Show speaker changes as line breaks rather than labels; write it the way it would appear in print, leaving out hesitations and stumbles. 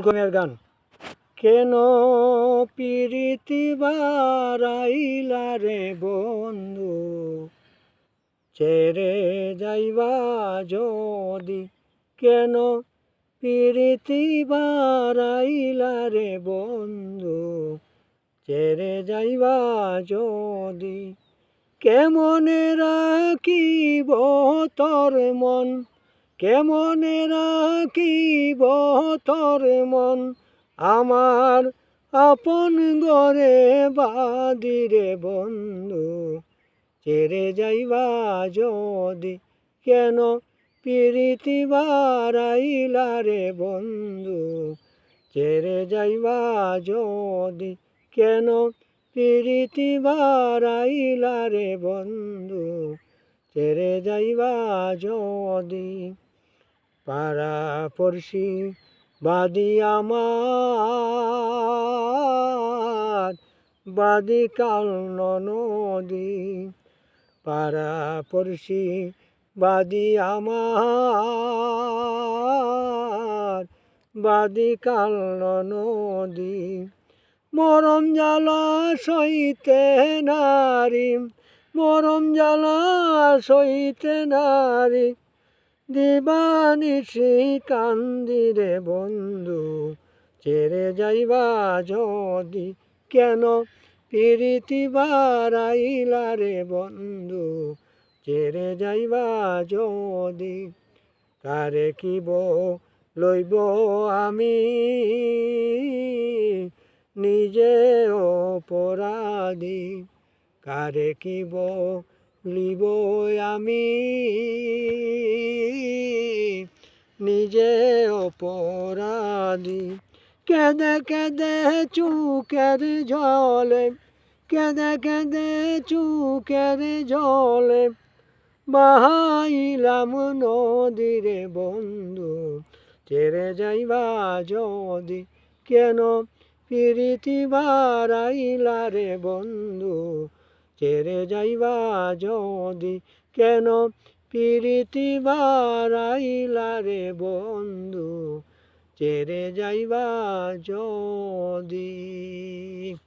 গমের গান। কেন পিরিতি বারাইলা রে বন্ধু, ছেড়ে যাইবা যদি। কেন পিরিতি বারাইলা রে বন্ধু, ছেড়ে যাইবা যদি। কেমনে রাখিব তোর মন, কেমনে রাখিব তোর মন, আমার আপন ঘরে বাদিরে বন্ধু, ছেড়ে যাইবা যদি। কেন পিরিতি বারাইলা রে বন্ধু, ছেড়ে যাইবা যদি। কেন পিরিতি বারাইলা রে বন্ধু, ছেড়ে যাইবা যদি। পাড়া পড়শি বাদি আমার, বাদি কাল নদী। পাড়া পড়শি বাদি আমার, বাদি কাল নদী। মরম জ্বালা সইতে নারী, মরম জ্বালা সইতে নারী, দিবানিশি কান্দিরে বন্ধু, ছেড়ে যাইবা যদি। কেন পিরিতি বারাইলা রে বন্ধু, ছেড়ে যাইবা যদি। কারে কিব লইব আমি, নিজে অপরাধী। কারে কিব লিব আমি, নিজে অপরাধী। কেঁদে কেঁদে চুকের জলে, কেঁদে কেঁদে চুকের জলে, বাহাইলাম নদীরে বন্ধু, ছেড়ে যাইবা যদি। কেন পিরিতি বারাইলা রে বন্ধু, ছেড়ে যাইবা যদি। কেন পিরিতি বারাইলা রে বন্ধু, ছেড়ে যাইবা যদি।